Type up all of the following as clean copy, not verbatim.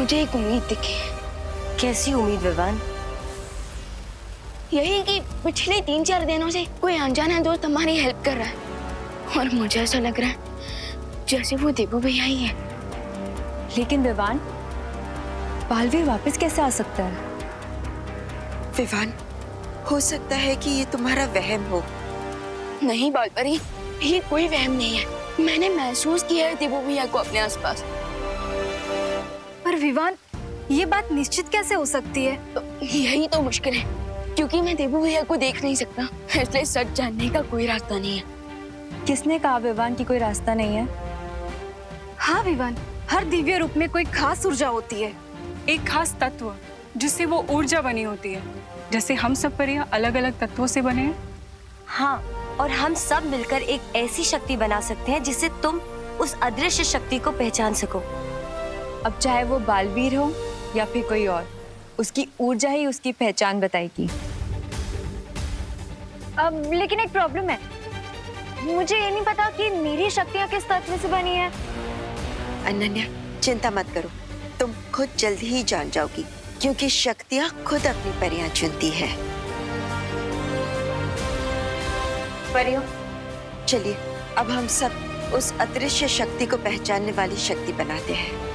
मुझे एक उम्मीद दिखी है। कैसी उम्मीद विवान? यही कि पिछले 3-4 दिनों से कोई अनजाना दोस्त हमारी हेल्प कर रहा है और मुझे ऐसा लग रहा है जैसे वो देबू भैया ही है। लेकिन विवान, बालवीर वापस कैसे आ सकता है? विवान, हो सकता है कि ये तुम्हारा वहम हो। नहीं बालपरी, ये कोई वहम नहीं है। मैंने महसूस किया है देबू भैया को अपने आसपास। पर विवान, ये बात निश्चित कैसे हो सकती है? यही तो मुश्किल है, क्योंकि मैं देबू भैया को देख नहीं सकता, इसलिए सच जानने का कोई रास्ता नहीं है। किसने कहा विवान की कोई रास्ता नहीं है? हाँ विवान, हर दिव्य रूप में कोई खास ऊर्जा होती है, एक खास तत्व जिससे वो ऊर्जा बनी होती है, जैसे हम सब परियां अलग अलग तत्वों से बने हैं। हाँ, और हम सब मिलकर एक ऐसी शक्ति बना सकते हैं जिससे तुम उस अदृश्य शक्ति को पहचान सको। अब चाहे वो बालवीर हो या फिर कोई और, उसकी ऊर्जा ही उसकी पहचान बताएगी। अब लेकिन एक प्रॉब्लम है, मुझे ये नहीं पता कि मेरी शक्तियाँ किस तत्व से बनी है। अनन्या, चिंता मत करो, तुम खुद जल्दी ही जान जाओगी, क्योंकि शक्तियाँ खुद अपनी परियां चुनती है। परियों, चलिए अब हम सब उस अदृश्य शक्ति को पहचानने वाली शक्ति बनाते हैं।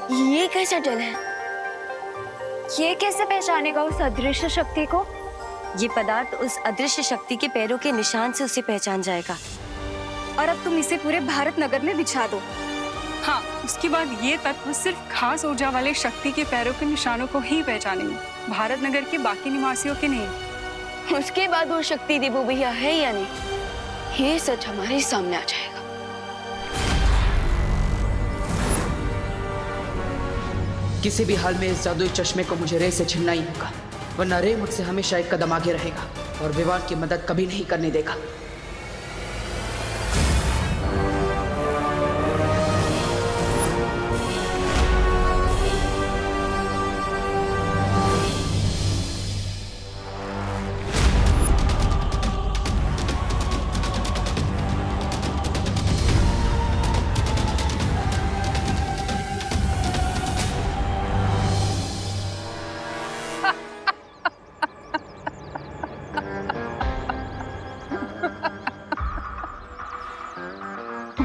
ये कैसा जल है? ये कैसे पहचानेगा उस अदृश्य शक्ति को? ये पदार्थ उस अदृश्य शक्ति के पैरों के निशान से उसे पहचान जाएगा। और अब तुम इसे पूरे भारत नगर में बिछा दो। हाँ, उसके बाद ये तत्व सिर्फ खास ऊर्जा वाले शक्ति के पैरों के निशानों को ही पहचानेंगे, भारत नगर के बाकी निवासियों के नहीं। उसके बाद वो शक्ति देबू भैया है या नहीं, ये सच हमारे सामने आ जाएगा। किसी भी हाल में इस जादुई चश्मे को मुझे रे से छीनना ही होगा, वरना रे मुझसे हमेशा एक कदम आगे रहेगा और विवान की मदद कभी नहीं करने देगा।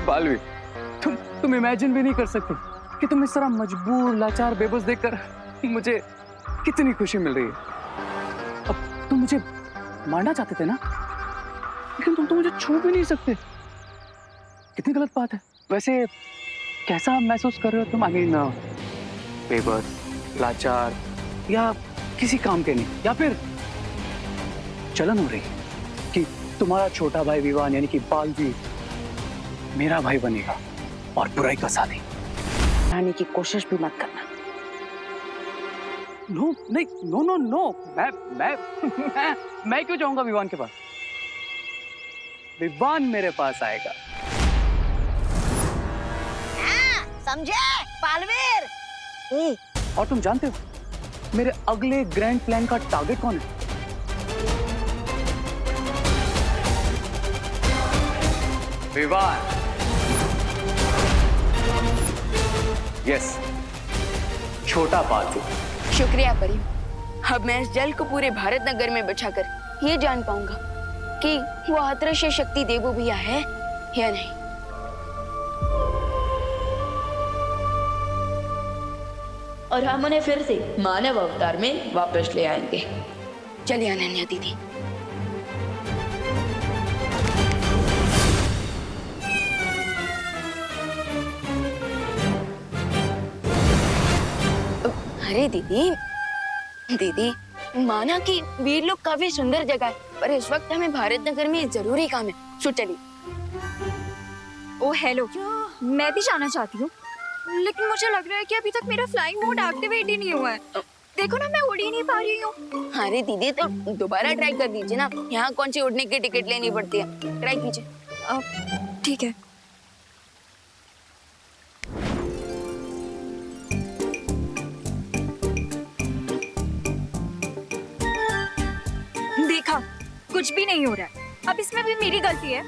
बालवीर, तुम इमेजिन भी नहीं कर सकते कि तुम इस तरह मजबूर, लाचार, बेबस देखकर मुझे कितनी खुशी मिल रही है। अब तुम मुझे मारना चाहते थे ना, लेकिन तुम तो मुझे छू भी नहीं सकते। कितनी गलत बात है। वैसे कैसा महसूस कर रहे हो तुम? बेबस, लाचार, या किसी काम के नहीं, या फिर जलन हो रही कि तुम्हारा छोटा भाई विवान यानी कि बालवीर मेरा भाई बनेगा और बुराई का साथी? आने की कोशिश भी मत करना। नो, नहीं, नो नो नो, मैं क्यों जाऊंगा विवान के पास? विवान मेरे पास आएगा। समझे बालवीर? और तुम जानते हो मेरे अगले ग्रैंड प्लान का टारगेट कौन है? विवान। यस, छोटा बालवीर। शुक्रिया परी। अब मैं इस जल को पूरे भारत नगर में बिछाकर ये जान पाऊंगा कि वो अदृश्य शक्ति देबू भैया है या नहीं। और हम उन्हें फिर से मानव अवतार में वापस ले आएंगे। चलिए अनन्या दीदी। अरे दीदी, दीदी माना कि वीरलोक काफी सुंदर जगह है, पर इस वक्त हमें भारत नगर में जरूरी काम है, सो चलिए। ओ हेलो, मैं भी जाना चाहती हूँ, लेकिन मुझे लग रहा है कि अभी तक मेरा फ्लाइंग मोड एक्टिवेट ही नहीं हुआ है। देखो ना, मैं उड़ ही नहीं पा रही हूँ। अरे दीदी तो दोबारा ट्राई कर दीजिए ना, यहाँ कौन सी उड़ने की टिकट लेनी पड़ती है, ट्राई कीजिए। ठीक है। देखा, कुछ भी नहीं हो रहा है। अब इसमें भी मेरी गलती है।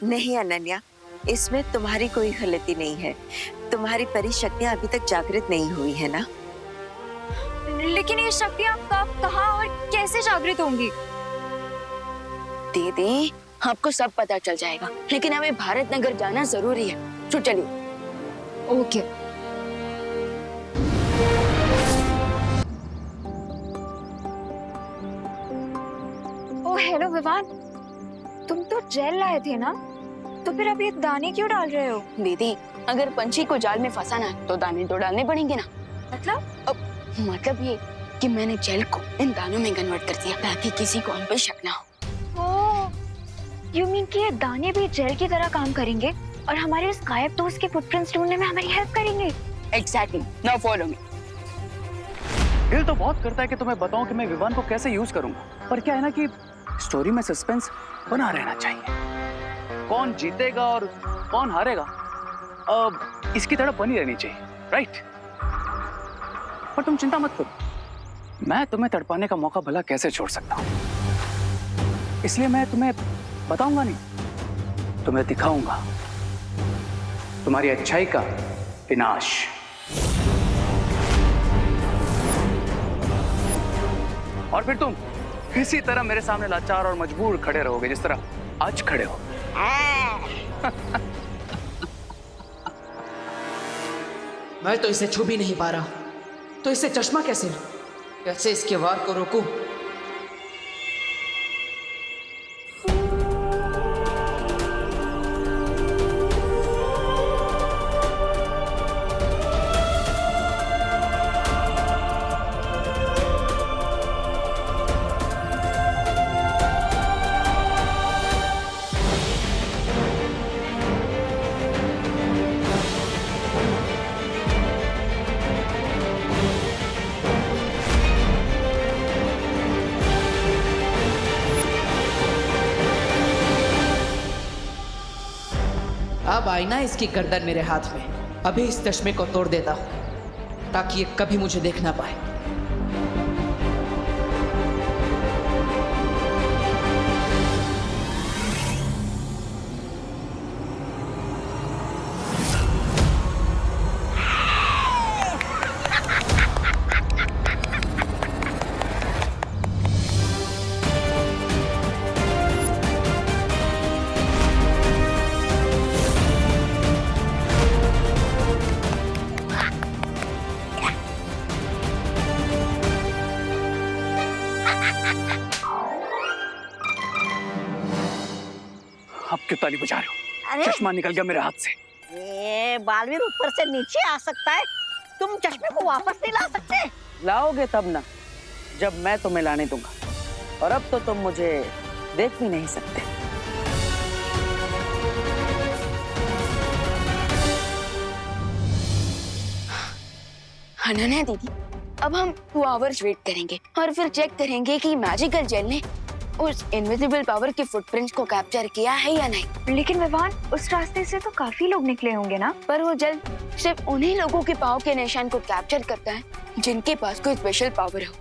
नहीं अनन्या, इसमें तुम्हारी कोई गलती नहीं है। तुम्हारी परी शक्तियाँ अभी तक जागृत नहीं हुई है ना। लेकिन ये शक्तियाँ कब, कहाँ और कैसे जागृत होंगी? दीदी आपको सब पता चल जाएगा, लेकिन हमें भारत नगर जाना जरूरी है, तो चलिए। ओके। ओ हेलो विवान, तुम तो जेल लाए थे ना, तो फिर अब ये दाने क्यों डाल रहे हो? दीदी अगर पंछी को जाल में फंसाना है तो दाने तो डालने पड़ेंगे ना। मतलब ये कि मैंने जेल को इन दानों में कन्वर्ट कर दिया ताकि किसी को हम पे शक ना हो। ओह, यू मीन कि ये दाने भी जेल की तरह काम करेंगे और हमारे उस गायब दोस्त के फुटप्रिंट्स ढूंढने में हमारी हेल्प करेंगे? Exactly, now follow me. दिल तो बहुत करता है कि तुम्हें बताऊं कि मैं विवान को कैसे यूज करूंगा, पर क्या है ना कि स्टोरी में सस्पेंस बना रहना चाहिए। कौन जीतेगा और कौन हारेगा अब इसकी तरह बनी रहनी चाहिए, राइट? पर तुम चिंता मत करो, मैं तुम्हें तड़पाने का मौका भला कैसे छोड़ सकता हूं, इसलिए मैं तुम्हें बताऊंगा नहीं, तुम्हें दिखाऊंगा तुम्हारी अच्छाई का विनाश। और फिर तुम इसी तरह मेरे सामने लाचार और मजबूर खड़े रहोगे जिस तरह आज खड़े हो। मैं तो इसे छू भी नहीं पा रहा, तो इससे चश्मा कैसे लूं? कैसे इसके वार को रोकूं? अब आई ना इसकी गर्दन मेरे हाथ में। अभी इस चश्मे को तोड़ देता हूं ताकि ये कभी मुझे देख ना पाए। अब क्यों ताली बजा रहे हो? चश्मा निकल गया मेरे हाथ से। ये बालवीर ऊपर से नीचे आ सकता है, तुम चश्मे को वापस नहीं ला सकते। लाओगे तब ना, जब मैं तुम्हें लाने दूंगा, और अब तो तुम मुझे देख भी नहीं सकते। अनन्या दीदी, अब हम 2 आवर्स वेट करेंगे और फिर चेक करेंगे कि मैजिकल जेल ने उस इनविजिबल पावर के फुटप्रिंट्स को कैप्चर किया है या नहीं। लेकिन विवान, उस रास्ते से तो काफी लोग निकले होंगे ना? पर वो जेल सिर्फ उन्हीं लोगों के पाँव के निशान को कैप्चर करता है जिनके पास कोई स्पेशल पावर हो।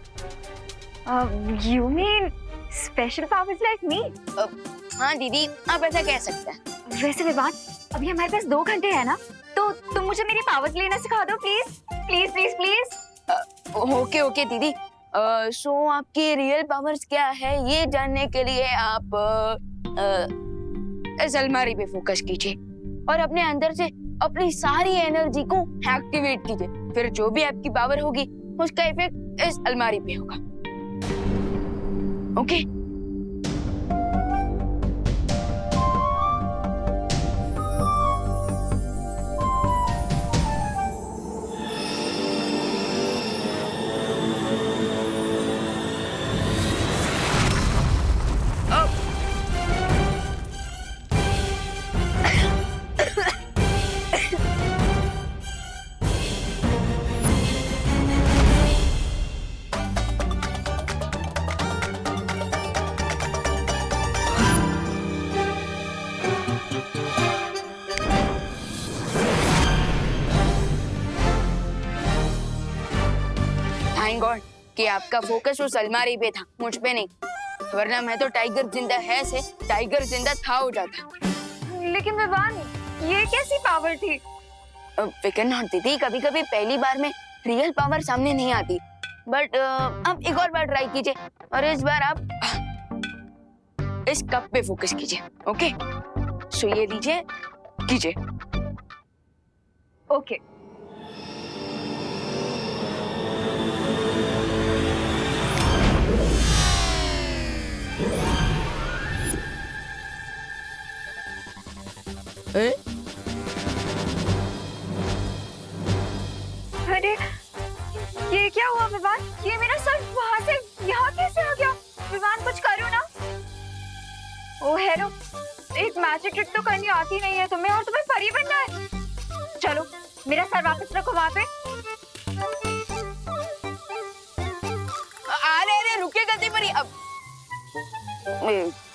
You mean special powers like me? हाँ दीदी, आप ऐसा कह सकते हैं। वैसे विवान, अभी हमारे पास 2 घंटे है ना, तो तुम मुझे मेरी पावर्स लेना सिखा दो please please please please. Okay okay दीदी। सो आपकी रियल पावर्स क्या है ये जानने के लिए आप इस अलमारी पे फोकस कीजिए और अपने अंदर से अपनी सारी एनर्जी को एक्टिवेट कीजिए। फिर जो भी आपकी पावर होगी उसका इफेक्ट इस अलमारी पे होगा। ओके? कि आपका फोकस उस अलमारी पे था, मुझ पे नहीं। वरना मैं तो टाइगर जिंदा है से टाइगर जिंदा था हो जाता। लेकिन विवान, ये कैसी पावर थी? फिकर नॉट दीदी, कभी कभी पहली बार में रियल पावर सामने नहीं आती। बट अब एक और बार ट्राई कीजिए और इस बार आप इस कप पे फोकस कीजिए। ओके, सो ये लीजिए, कीजिए। ओके। अरे ये क्या हुआ विवान? ये मेरा सर वहां से यहाँ कैसे आ गया? विवान कुछ करो ना। ओ हेलो, एक मैजिक ट्रिक तो करनी आती नहीं है तुम्हें और तुम्हें परी बनना है। चलो मेरा सर वापस रखो वहां पे। अरे अरे रुकिए, गलती परी। अब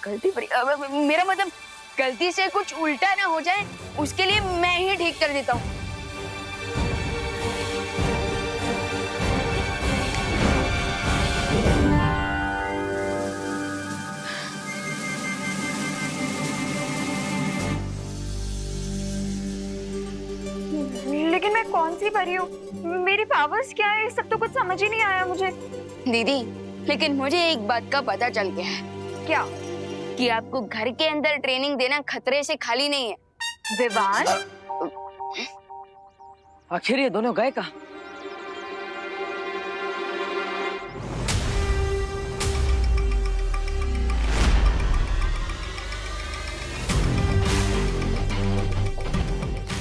गलती परी, अब मेरा मतलब गलती से कुछ उल्टा ना हो जाए, उसके लिए मैं ही ठीक कर देता हूँ। लेकिन मैं कौन सी परी हूँ? मेरी पावर्स क्या है? सब तो कुछ समझ ही नहीं आया मुझे। दीदी, लेकिन मुझे एक बात का पता चल गया है। क्या? कि आपको घर के अंदर ट्रेनिंग देना खतरे से खाली नहीं है। विवान, आखिर ये दोनों गए कहाँ?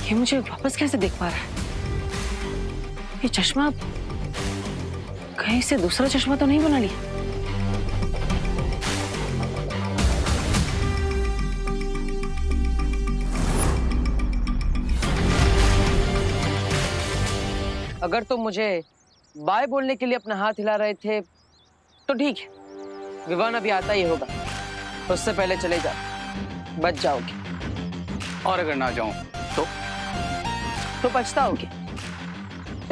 ये मुझे वापस कैसे देख पा रहा है? ये चश्मा कहीं से दूसरा चश्मा तो नहीं बना लिया? अगर तुम मुझे बाय बोलने के लिए अपना हाथ हिला रहे थे तो ठीक है, विवान अभी आता ही होगा, उससे पहले चले जाओ, बच जाओगे। और अगर ना जाऊं तो पछताओगे।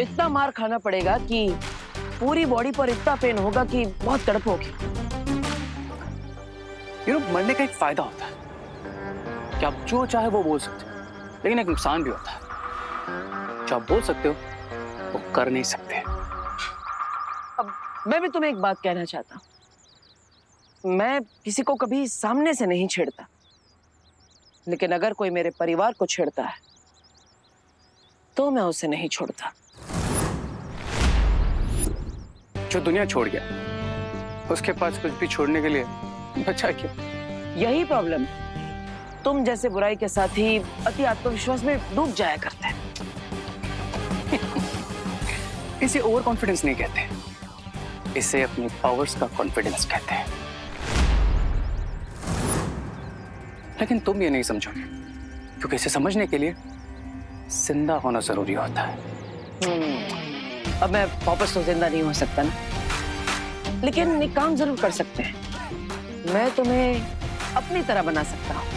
इतना मार खाना पड़ेगा कि पूरी बॉडी पर इतना पेन होगा कि बहुत तड़पोगे। मरने का एक फायदा होता है कि आप जो चाहे वो बोल सकते हो, लेकिन एक नुकसान भी होता है। जो आप बोल सकते हो वो कर नहीं सकते। अब मैं भी तुम्हें एक बात कहना चाहता हूं। मैं किसी को कभी सामने से नहीं छेड़ता, लेकिन अगर कोई मेरे परिवार को छेड़ता है तो मैं उसे नहीं छोड़ता। जो दुनिया छोड़ गया, उसके पास कुछ भी छोड़ने के लिए बचा क्या? यही प्रॉब्लम है। तुम जैसे बुराई के साथ ही अति आत्मविश्वास में डूब जाया करते हैं। इसे ओवर कॉन्फिडेंस नहीं कहते, इसे अपनी पावर्स का कॉन्फिडेंस कहते हैं। लेकिन तुम ये नहीं समझोगे, क्योंकि इसे समझने के लिए जिंदा होना जरूरी होता है। अब मैं वापस तो जिंदा नहीं हो सकता ना, लेकिन एक काम जरूर कर सकते हैं। मैं तुम्हें अपनी तरह बना सकता हूँ।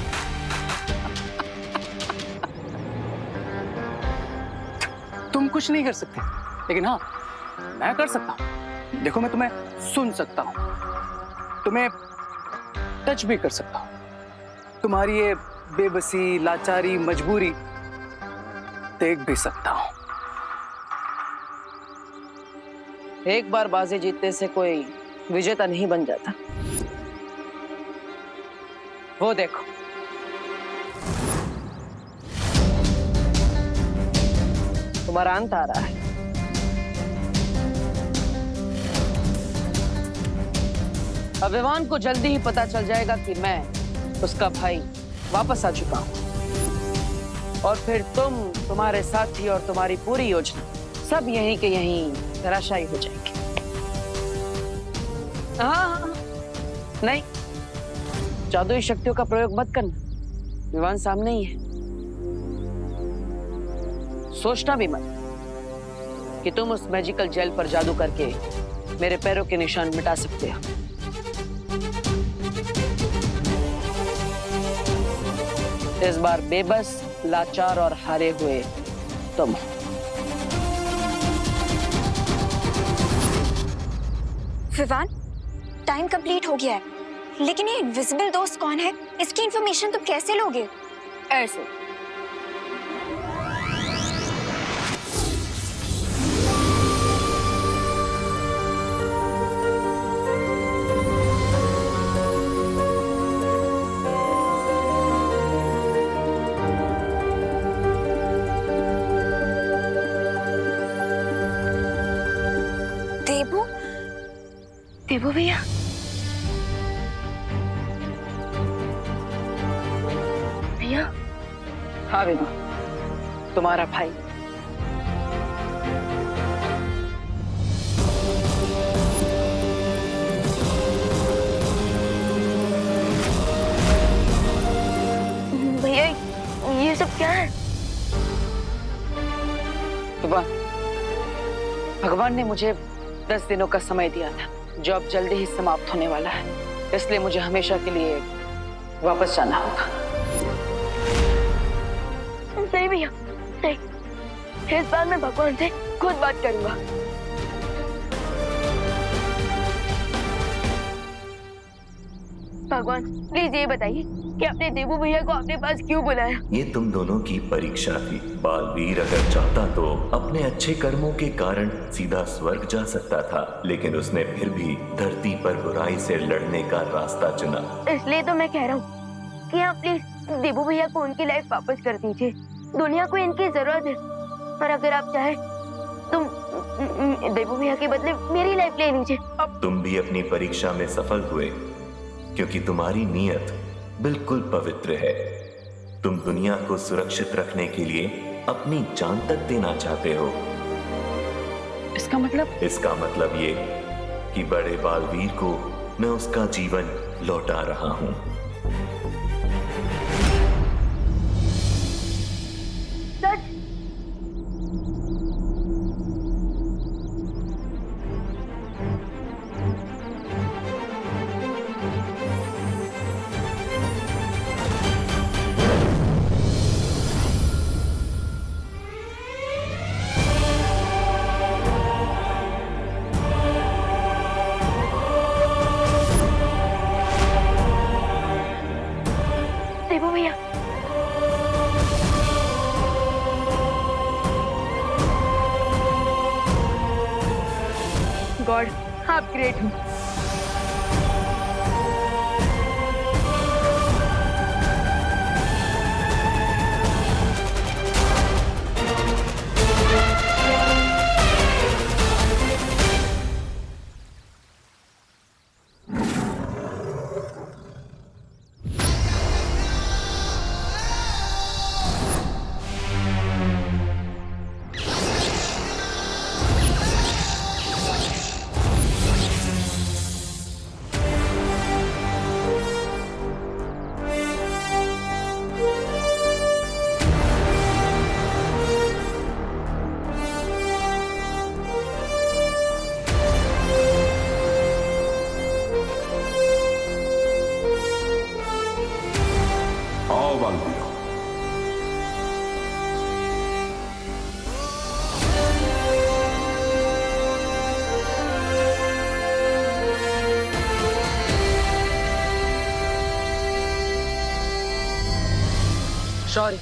तुम कुछ नहीं कर सकते, लेकिन हाँ, मैं कर सकता हूँ। देखो, मैं तुम्हें सुन सकता हूँ, तुम्हें टच भी कर सकता हूँ। तुम्हारी ये बेबसी, लाचारी, मजबूरी देख भी सकता हूँ। एक बार बाजी जीतने से कोई विजेता नहीं बन जाता। वो देखो, तुम्हारा अंत आ रहा है। अब विवान को जल्दी ही पता चल जाएगा कि मैं उसका भाई वापस आ चुका हूं, और फिर तुम, तुम्हारे साथी और तुम्हारी पूरी योजना सब यहीं के यहीं धराशायी हो जाएंगे। हाँ, नहीं, जादुई शक्तियों का प्रयोग मत करना। विवान सामने ही है। सोचना भी मत कि तुम उस मैजिकल जेल पर जादू करके मेरे पैरों के निशान मिटा सकते हो। इस बार बेबस, लाचार और हारे हुए तुम। विवान, टाइम कंप्लीट हो गया है, लेकिन ये इनविजिबल दोस्त कौन है? इसकी इंफॉर्मेशन तुम कैसे लोगे? ऐसे। देबू, देबू भैया, भैया, हाँ विनू, तुम्हारा भाई। भैया ये सब क्या है? भगवान ने मुझे 10 दिनों का समय दिया था, जो अब जल्दी ही समाप्त होने वाला है, इसलिए मुझे हमेशा के लिए वापस जाना होगा। नहीं भैया, नहीं, इस बार मैं भगवान से खुद बात करूंगा। भगवान प्लीज ये बताइए कि आपने देबू भैया को अपने पास क्यों बुलाया? ये तुम दोनों की परीक्षा थी। बालवीर अगर चाहता तो अपने अच्छे कर्मों के कारण सीधा स्वर्ग जा सकता था, लेकिन उसने फिर भी धरती पर बुराई से लड़ने का रास्ता चुना। इसलिए तो मैं कह रहा हूँ कि आप प्लीज देबू भैया को उनकी लाइफ वापस कर दीजिए। दुनिया को इनकी जरूरत है, और अगर आप चाहे तुम देबू भैया के बदले मेरी लाइफ ले लीजिए। अब तुम भी अपनी परीक्षा में सफल हुए, क्योंकि तुम्हारी नीयत बिल्कुल पवित्र है। तुम दुनिया को सुरक्षित रखने के लिए अपनी जान तक देना चाहते हो। इसका मतलब? इसका मतलब ये कि बड़े बालवीर को मैं उसका जीवन लौटा रहा हूं। सच? देबू भैया, गॉड आप ग्रेट हो। आओ बालवीर, शौर्य,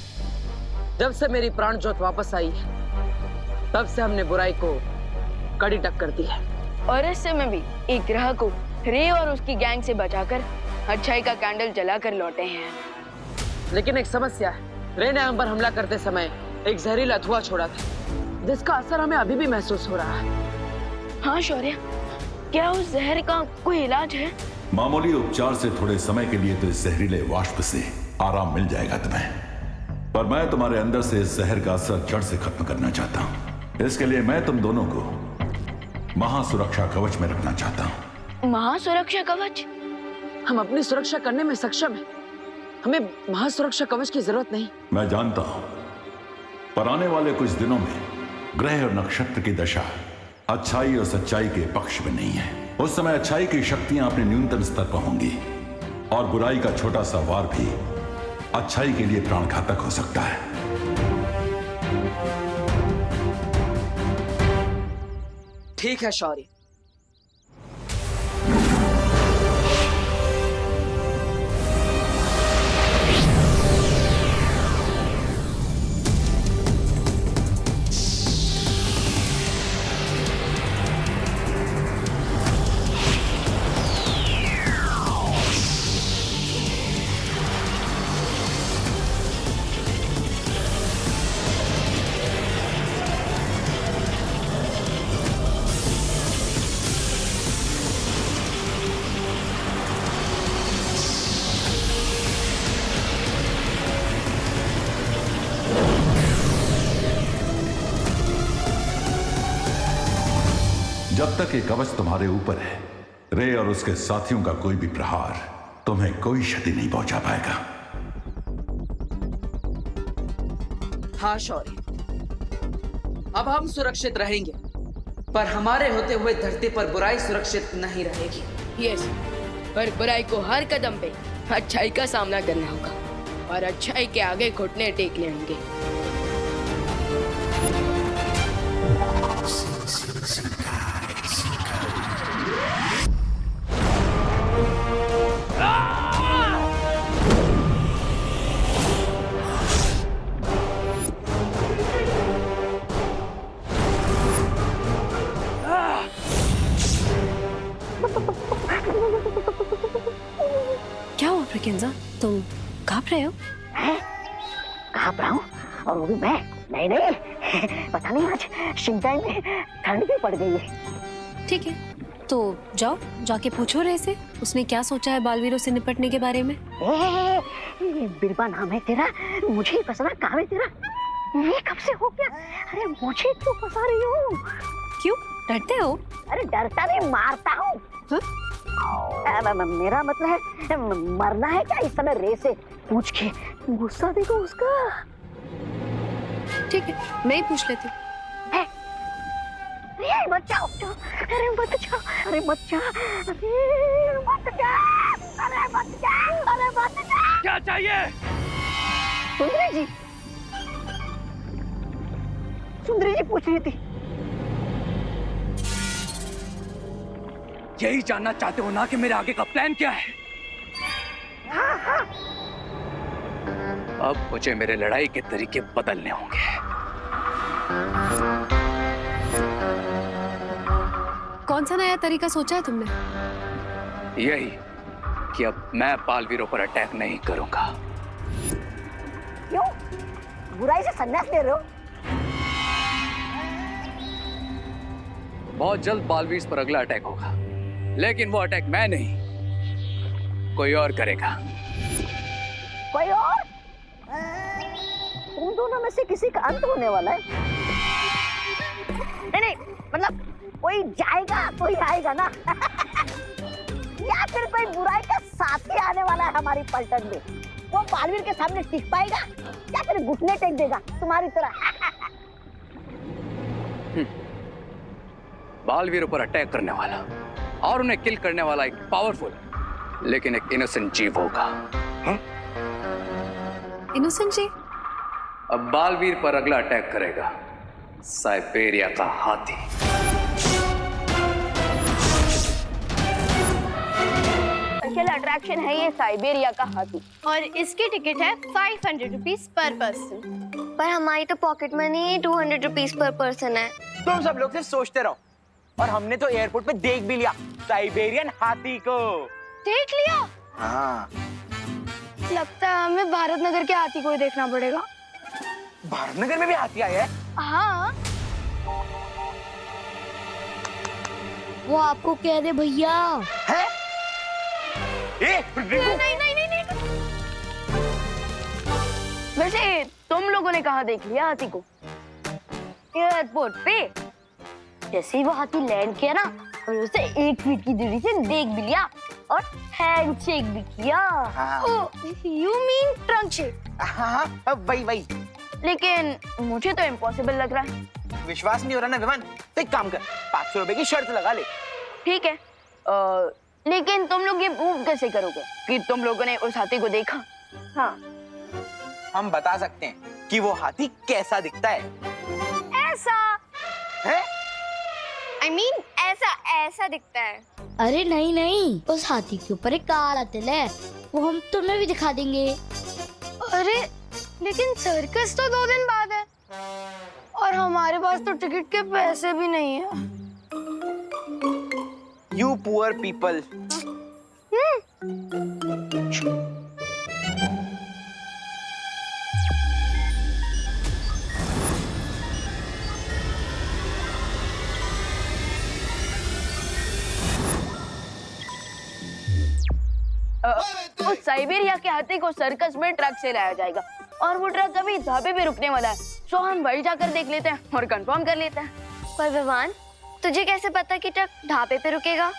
जब से मेरी प्राण ज्योत वापस आई है, तब से हमने बुराई को कड़ी टक्कर दी है। और इस समय भी एक ग्रह को रे और उसकी गैंग से बचाकर अच्छाई का कैंडल जलाकर लौटे हैं। लेकिन एक समस्या है, रे ने हम पर हमला करते समय एक जहरीला धुआं छोड़ा था, जिसका असर हमें अभी भी महसूस हो रहा है। हाँ शौर्य, क्या उस जहर का कोई इलाज है? मामूली उपचार से थोड़े समय के लिए तो इस जहरीले वाष्प से आराम मिल जाएगा तुम्हें, पर मैं तुम्हारे अंदर से इस जहर का असर जड़ से खत्म करना चाहता हूँ। इसके लिए मैं तुम दोनों को महासुरक्षा कवच में रखना चाहता हूँ। महासुरक्षा कवच? हम अपनी सुरक्षा करने में सक्षम हैं, हमें महासुरक्षा कवच की जरूरत नहीं। मैं जानता हूं, पर आने वाले कुछ दिनों में ग्रह और नक्षत्र की दशा अच्छाई और सच्चाई के पक्ष में नहीं है। उस समय अच्छाई की शक्तियां अपने न्यूनतम स्तर पर होंगी, और बुराई का छोटा सा वार भी अच्छाई के लिए प्राणघातक हो सकता है। ठीक है शौर्य, जब तक ये कवच तुम्हारे ऊपर है, रे और उसके साथियों का कोई भी प्रहार तुम्हें कोई क्षति नहीं पहुंचा पाएगा। हाँ शौर्य, अब हम सुरक्षित रहेंगे, पर हमारे होते हुए धरती पर बुराई सुरक्षित नहीं रहेगी। यस, पर बुराई को हर कदम पे अच्छाई का सामना करना होगा और अच्छाई के आगे घुटने टेकने होंगे। क्या हुआ प्रकेंजा, तुम कांप रहे हो? कांप रहा हूँ, और वो भी मैं? नहीं पता नहीं, आज शिंजाई में ठंड भी पड़ गई है। ठीक है, तो जाओ जाके पूछो रे से, उसने क्या सोचा है बालवीरों से निपटने के बारे में। बिरबा नाम है तेरा, मुझे ही फंसना काम है तेरा। ये कब से हो गया? अरे मुझे क्यों फंसा रही हो? क्यों डरते हो? अरे डरता नहीं, मारता हूँ। मेरा मतलब है मरना है क्या इस समय? रे से पूछ के गुस्सा देखो उसका। ठीक है, मैं ही पूछ लेती हूँ। मत जाओ, अरे मत जाओ, अरे मत जा, अरे मत जा, अरे मत जा, अरे मत जा। क्या चाहिए? सुंदरी जी पूछ रही थी। यही जानना चाहते हो ना कि मेरे आगे का प्लान क्या है? हाँ। अब मुझे मेरे लड़ाई के तरीके बदलने होंगे। कौन सा नया तरीका सोचा है तुमने? यही कि अब मैं बालवीरों पर अटैक नहीं करूंगा। क्यों? बुराई से संन्यास ले रहे हो? बहुत जल्द बालवीर पर अगला अटैक होगा, लेकिन वो अटैक मैं नहीं, कोई और करेगा। कोई और? तुम दोनों में से किसी का अंत होने वाला है। नहीं, मतलब कोई जाएगा कोई आएगा ना। या फिर कोई बुराई का साथी आने वाला है हमारी पलटन में। वो बालवीर के सामने टिक पाएगा या फिर घुटने टेक देगा तुम्हारी तरह। बालवीरों पर अटैक करने वाला और उन्हें किल करने वाला एक पावरफुल लेकिन एक इनोसेंट जीव होगा। इनोसेंट जीव? अब बालवीर पर अगला अटैक करेगा साइबेरिया का हाथी। स्पेशल अट्रैक्शन है ये साइबेरिया का हाथी, और इसकी टिकट है 500 रुपीज पर पर्सन। पर हमारी तो pocket money 200 rupees per person है। तुम सब लोग सिर्फ सोचते रहो, और हमने तो एयरपोर्ट पे देख भी लिया साइबेरियन हाथी को। देख लिया? हाँ। लगता है हमें भारत नगर के हाथी को ही देखना पड़ेगा। भारत नगर में भी हाथी आया है? हाँ। वो आपको कह दे भैया। है? नहीं। वैसे तुम लोगों ने कहाँ देख लिया हाथी को? एयरपोर्ट पे। जैसे ही वो हाथी लैंड किया ना, हमने उसे 1 फीट की दूरी से देख भी लिया और हैंडशेक भी किया। You mean trunk shake? हाँ, वही। लेकिन मुझे तो इम्पॉसिबल लग रहा है। विश्वास नहीं हो रहा ना विमान? तो एक काम कर, 500 रुपए की शर्त लगा ले। ठीक है, लेकिन तुम लोग ये प्रूव कैसे करोगे कि तुम लोगों ने उस हाथी को देखा? हाँ, हम बता सकते हैं कि वो हाथी कैसा दिखता है। ऐसा है? I mean, ऐसा दिखता है। अरे नहीं, उस हाथी के ऊपर एक काला तिल है, वो हम तुम्हें भी दिखा देंगे। अरे लेकिन सर्कस तो 2 दिन बाद है और हमारे पास तो टिकट के पैसे भी नहीं है। You poor people. उस साइबेरिया के हाथी को सर्कस में ट्रक से लाया जाएगा और वो ट्रक अभी ढाबे पे रुकने वाला है, सो हम वही जाकर देख लेते हैं और कंफर्म कर लेते हैं। पर विवान, तुझे कैसे पता कि ट्रक ढाबे पे रुकेगा?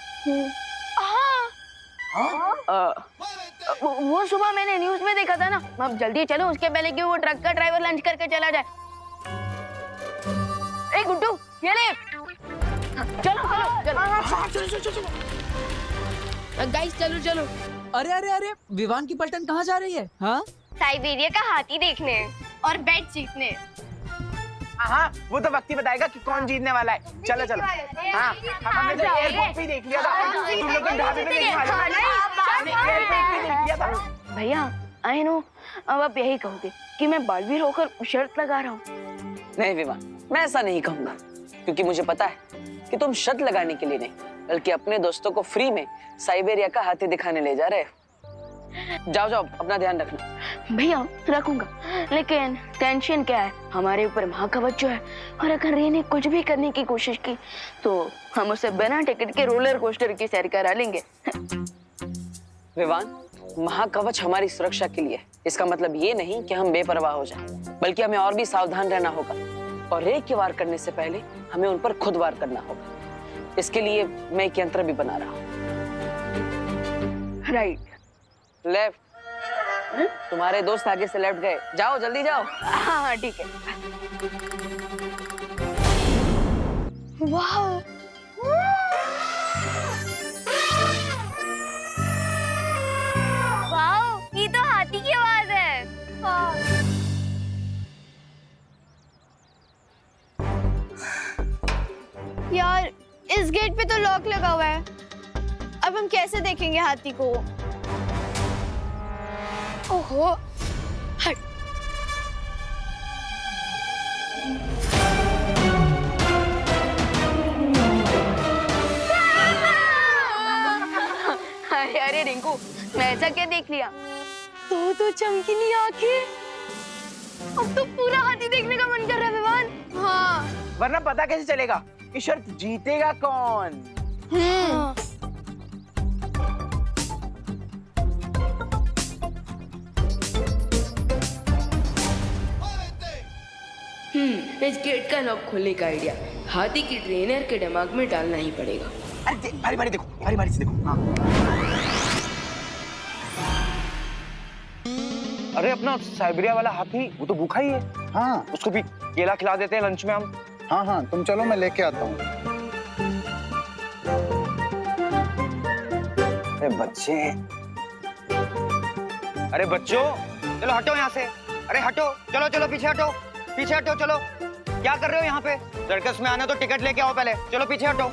वो सुबह मैंने न्यूज में देखा था ना। अब जल्दी चलो, उसके पहले कि वो ट्रक का ड्राइवर लंच करके चला जाए। ए गुड्डू, ये ले। चलो चलो गाइस चलो चलो। अरे अरे अरे, विवान की पलटन कहाँ जा रही है? हाँ, साइबेरिया का हाथी देखने और बेट जीतने। हाँ, वो तो वक्त ही बताएगा कि कौन जीतने वाला है। चलो चलो। हाँ, हमने तो एयरपोर्ट पे देख लिया था। तुम लोग तो ढाबे पे देखने वाले थे। एयरपोर्ट पे देख लिया था। भैया, आई नो, अब आप यही कहोगे कि मैं बालवीर होकर शर्त लगा रहा हूँ। नहीं विवान, मैं ऐसा नहीं कहूंगा, क्योंकि मुझे पता है कि तुम शर्त लगाने के लिए नहीं, बल्कि अपने दोस्तों को फ्री में साइबेरिया का हाथी दिखाने ले जा रहे हो। जाओ जाओ, अपना ध्यान रखना। भैया रखूंगा, लेकिन टेंशन क्या है, हमारे ऊपर महाकवच जो है, और अगर रे ने कुछ भी करने की कोशिश की तो हम उसे बिना टिकट के रोलर कोस्टर की सैर करा लेंगे। विवान, महाकवच हमारी सुरक्षा के लिए, इसका मतलब ये नहीं कि हम बेपरवाह हो जाएं, बल्कि हमें और भी सावधान रहना होगा, और रे के वार करने से पहले हमें उन पर खुद वार करना होगा। इसके लिए मैं एक यंत्र भी बना रहा हूँ। Right, left. तुम्हारे दोस्त आगे से लेफ्ट गए, जाओ जल्दी जाओ। हाँ ठीक है। वाह, वाह, ये तो हाथी की आवाज है। यार, इस गेट पे तो लॉक लगा हुआ है। अब हम कैसे देखेंगे हाथी को? ओहो, हट। अरे अरे रिंकू, मैं ऐसा क्या देख लिया? तो चमकीली आंखें। अब तो पूरा हाथी देखने का मन कर रहा है विवान। हाँ, वरना पता कैसे चलेगा कि शर्त जीतेगा कौन? इस गेट का लॉक खोलने का आइडिया हाथी की ट्रेनर के दिमाग में डालना ही पड़ेगा। अरे भारी भारी देखो, भारी भारी से देखो। हाँ। अरे अपना साइबेरिया वाला हाथी, वो तो भूखा ही है। हाँ, उसको भी केला खिला देते हैं लंच में हम। हाँ हाँ, तुम चलो, मैं लेके आता हूँ। अरे बच्चे, अरे बच्चों, चलो हटो यहाँ से। अरे हटो, चलो चलो पीछे हटो, पीछे हटो। चलो, क्या कर रहे हो यहाँ पे? सर्कस में आना तो टिकट लेके आओ पहले। चलो पीछे हटो।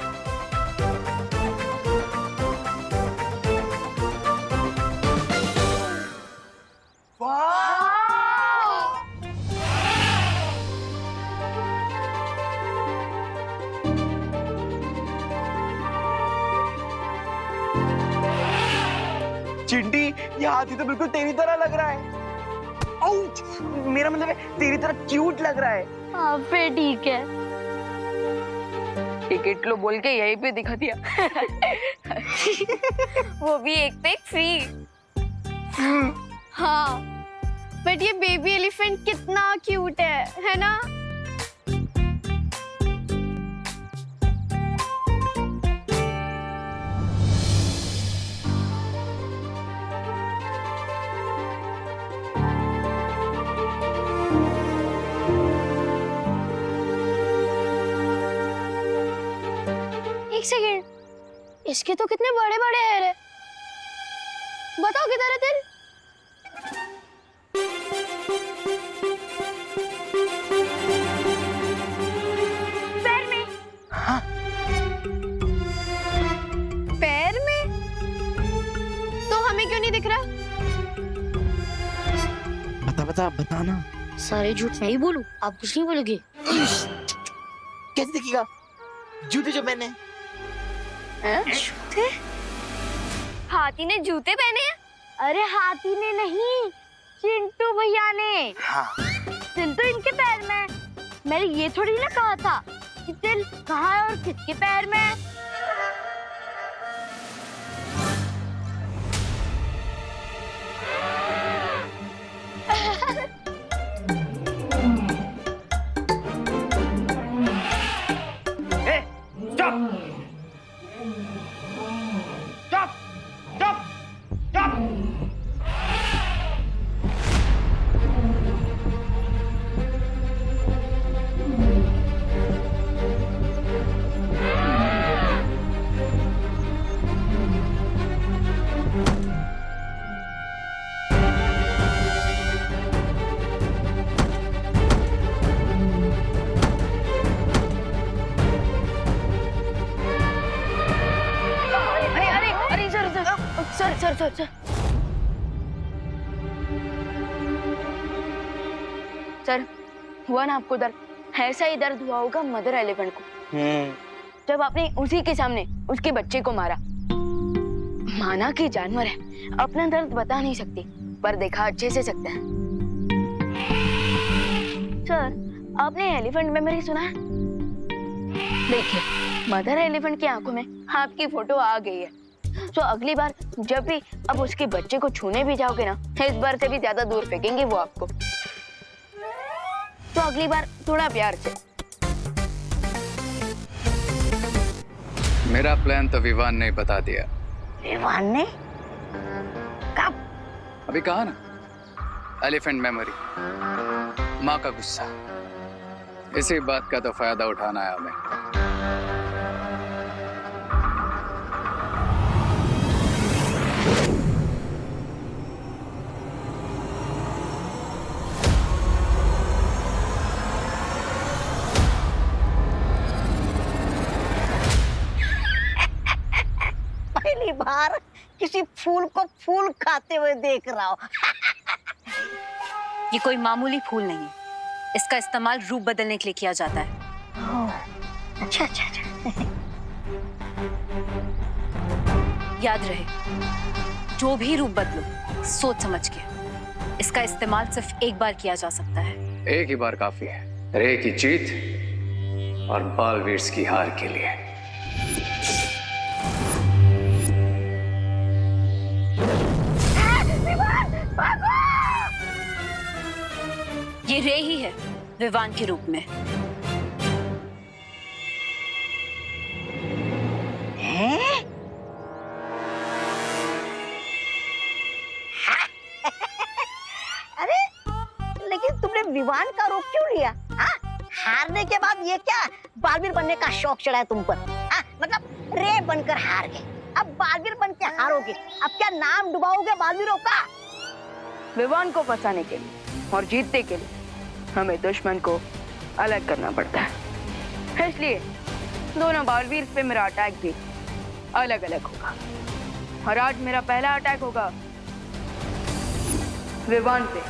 चिंटी, ये हाथी तो बिल्कुल तेरी तरह लग रहा है। आउच! मेरा मतलब है तेरी तरह क्यूट लग रहा है। हाँ, फिर ठीक है। टिकट लो बोल के यहीं पे दिखा दिया। वो भी एक पे एक फ्री। हाँ, बट ये बेबी एलिफेंट कितना क्यूट है ना? एक सेकेंड, इसके तो कितने बड़े बड़े हेयर है। बताओ किधर है तेरे? पैर में। हाँ? पैर में? तो हमें क्यों नहीं दिख रहा? बताना। सारे झूठ नहीं बोलूं, आप कुछ नहीं बोलोगे। कैसे दिखेगा? जूते जो पहने। जूते? हाथी ने जूते पहने हैं? अरे हाथी ने नहीं, चिंटू भैया ने। हाँ। तिल तो इनके पैर में है। मैंने ये थोड़ी ना कहा था कि तिल कहाँ है और किसके पैर में है। स्टॉप! सर सर, हुआ ना आपको दर्द? ऐसा ही दर्द हुआ होगा मदर एलिफेंट को, जब आपने उसी के सामने उसके बच्चे को मारा। माना कि जानवर है, अपना दर्द बता नहीं सकती, पर देखा अच्छे से सकता है। सर, आपने एलिफेंट मेमोरी सुना है? देखिए, मदर एलिफेंट की आंखों में आपकी फोटो आ गई है, तो अगली बार जब भी अब उसके बच्चे को छूने भी जाओगे ना, इस बार से भी ज्यादा दूर फेंकेंगे वो आपको। तो अगली बार थोड़ा प्यार से। मेरा प्लान तो विवान ने बता दिया। विवान ने? कब? अभी कहा ना, एलिफेंट मेमोरी, माँ का गुस्सा, इसी बात का तो फायदा उठाना है हमें। पहली बार किसी फूल को फूल खाते हुए देख रहा हूँ। ये कोई मामूली फूल नहीं है, इसका इस्तेमाल रूप बदलने के लिए किया जाता है। अच्छा अच्छा अच्छा। याद रहे, जो भी रूप बदलो सोच समझ के। इसका इस्तेमाल सिर्फ एक बार किया जा सकता है। एक ही बार काफी है, रे की जीत और बालवीर की हार के लिए। ये रे ही है विवान के रूप में। हैं? अरे लेकिन तुमने विवान का रूप क्यों लिया? हाँ? हारने के बाद ये क्या बालवीर बनने का शौक चढ़ा है तुम पर? हाँ? मतलब रे बनकर हार गए, अब बालवीर बन के हारोगे। अब क्या नाम डुबाओगे बालवीरों का? विवान को फंसाने के लिए और जीतने के लिए हमें दुश्मन को अलग करना पड़ता है, इसलिए दोनों बालवीर पे मेरा अटैक भी अलग अलग होगा। और आज मेरा पहला अटैक होगा विवान पे।